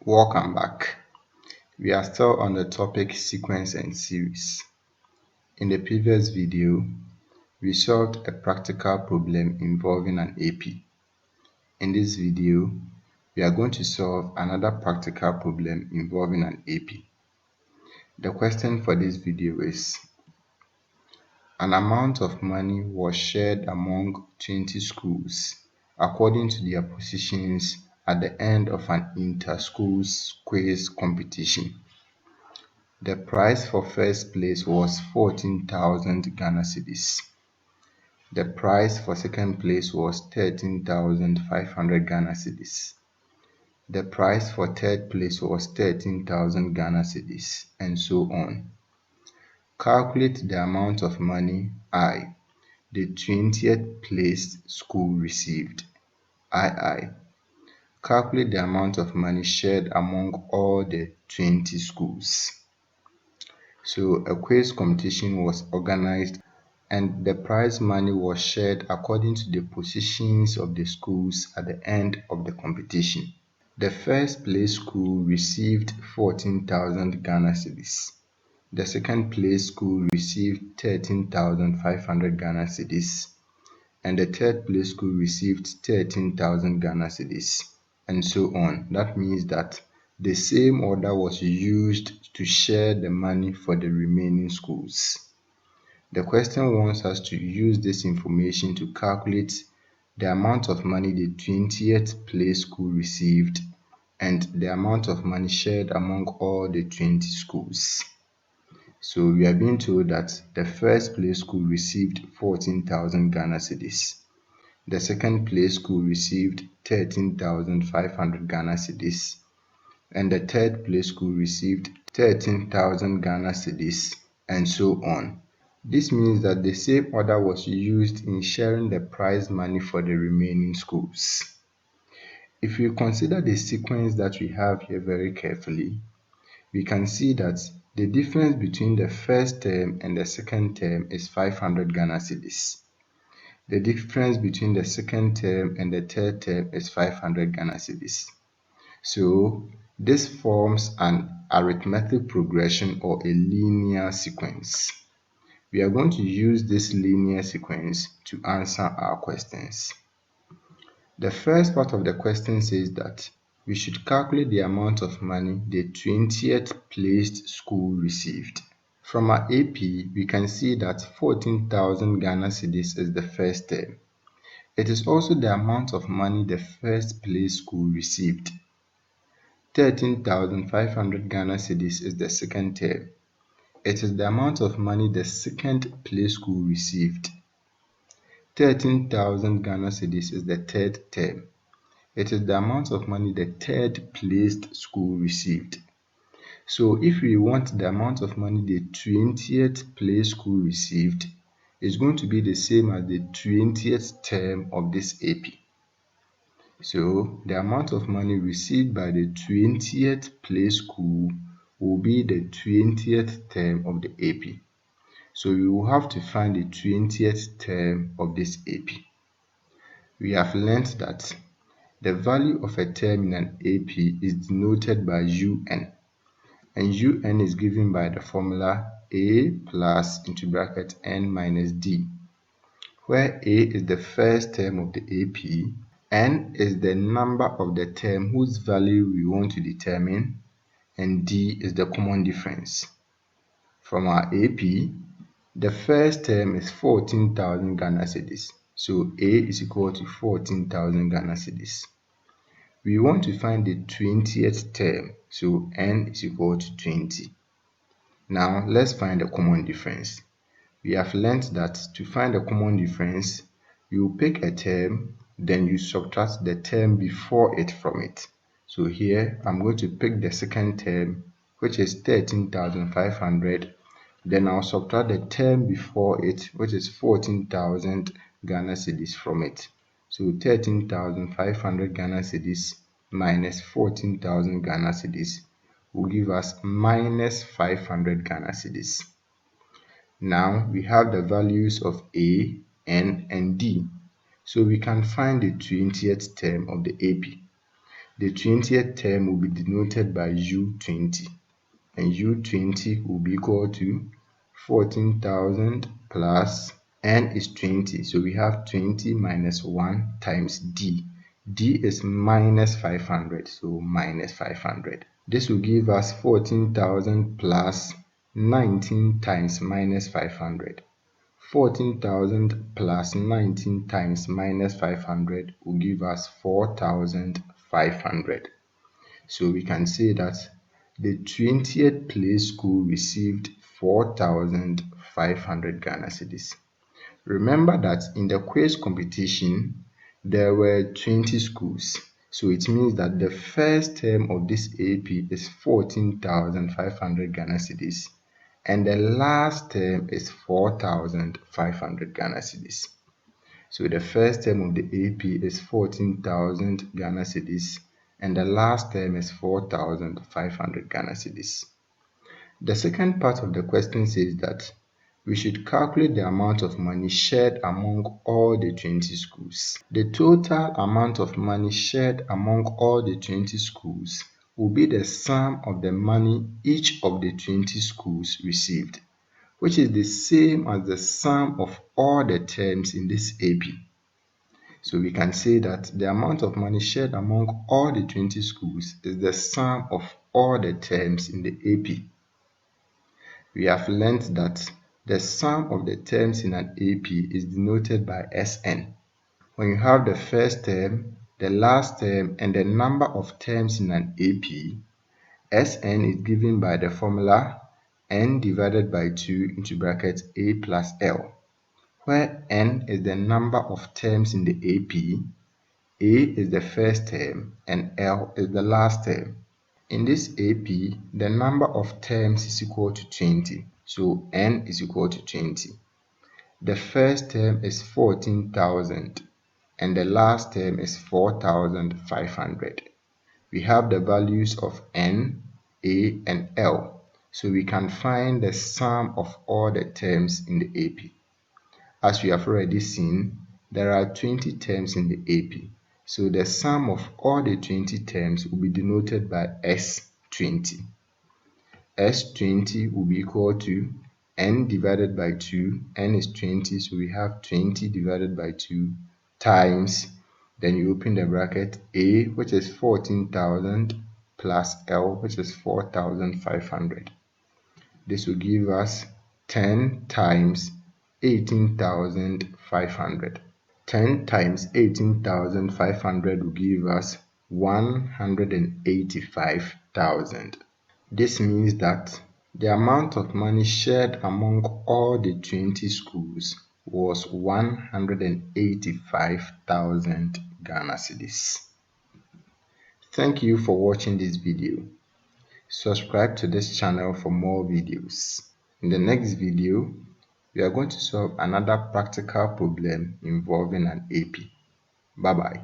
Welcome back. We are still on the topic sequence and series. In the previous video, we solved a practical problem involving an AP. In this video, we are going to solve another practical problem involving an AP. The question for this video is, an amount of money was shared among 20 schools according to their positions at the end of an inter-schools quiz competition. The prize for first place was 14,000 Ghana cedis. The prize for second place was 13,500 Ghana cedis. The prize for third place was 13,000 Ghana cedis, and so on. Calculate the amount of money I, the 20th placed school, received. II. Calculate the amount of money shared among all the 20 schools. So a quiz competition was organized and the prize money was shared according to the positions of the schools at the end of the competition. The first place school received 14,000 Ghana cedis. The second place school received 13,500 Ghana cedis. And the third place school received 13,000 Ghana cedis, and so on. That means that the same order was used to share the money for the remaining schools. The question wants us to use this information to calculate the amount of money the 20th place school received and the amount of money shared among all the 20 schools. So we are being told that the first place school received 14,000 Ghana cedis. The second place school received 13,500 Ghana cedis. And the third place school received 13,000 Ghana cedis, and so on. This means that the same order was used in sharing the prize money for the remaining schools. If we consider the sequence that we have here very carefully, we can see that the difference between the first term and the second term is 500 Ghana cedis. The difference between the second term and the third term is 500 Ghana cedis. So this forms an arithmetic progression or a linear sequence. We are going to use this linear sequence to answer our questions. The first part of the question says that we should calculate the amount of money the 20th placed school received. From our AP, we can see that 14,000 Ghana cedis is the first term. It is also the amount of money the first place school received. 13,500 Ghana cedis is the second term. It is the amount of money the second place school received. 13,000 Ghana cedis is the third term. It is the amount of money the third placed school received. So if we want the amount of money the 20th place school received, it's going to be the same as the 20th term of this AP. So the amount of money received by the 20th place school will be the 20th term of the AP. So we will have to find the 20th term of this AP. We have learned that the value of a term in an AP is denoted by UN, and UN is given by the formula A plus into bracket N minus D, where A is the first term of the AP, N is the number of the term whose value we want to determine, and D is the common difference. From our AP, the first term is 14,000 Ghana cedis. So A is equal to 14,000 Ghana cedis. We want to find the 20th term, so N is equal to 20. Now let's find the common difference. We have learned that to find the common difference, you pick a term, then you subtract the term before it from it. So here I'm going to pick the second term, which is 13,500. Then I'll subtract the term before it, which is 14,000 Ghana cedis from it. So 13,500 Ghana cedis minus 14,000 Ghana cedis will give us minus 500 Ghana cedis. Now we have the values of A, N, and D. So we can find the 20th term of the AP. the 20th term will be denoted by U20, and U20 will be equal to 14,000 plus n is 20, so we have 20 minus 1 times d. D is minus 500, so minus 500. This will give us 14,000 plus 19 times minus 500. 14,000 plus 19 times minus 500 will give us 4,500. So we can say that the 20th place school received 4,500 Ghana cedis. Remember that in the quiz competition, there were 20 schools. So it means that the first term of this AP is 14,500 Ghana cedis, and the last term is 4,500 Ghana cedis. So the first term of the AP is 14,000 Ghana cedis, and the last term is 4,500 Ghana cedis. The second part of the question says that we should calculate the amount of money shared among all the 20 schools. The total amount of money shared among all the 20 schools will be the sum of the money each of the 20 schools received, which is the same as the sum of all the terms in this AP. So we can say that the amount of money shared among all the 20 schools is the sum of all the terms in the AP. We have learned that the sum of the terms in an AP is denoted by Sn. When you have the first term, the last term, and the number of terms in an AP, Sn is given by the formula n divided by 2 into brackets a plus l, where n is the number of terms in the AP, a is the first term, and l is the last term. In this AP, the number of terms is equal to 20, so n is equal to 20. The first term is 14,000, and the last term is 4,500. We have the values of n, a, and l, so we can find the sum of all the terms in the AP. As we have already seen, there are 20 terms in the AP, so the sum of all the 20 terms will be denoted by S20. S20 will be equal to n divided by 2, n is 20, so we have 20 divided by 2 times, then you open the bracket, a, which is 14,000, plus l, which is 4,500. This will give us 10 times 18,500. 10 times 18,500 will give us 185,000. This means that the amount of money shared among all the 20 schools was 185,000 Ghana cedis. Thank you for watching this video. Subscribe to this channel for more videos. In the next video, we are going to solve another practical problem involving an AP. Bye bye.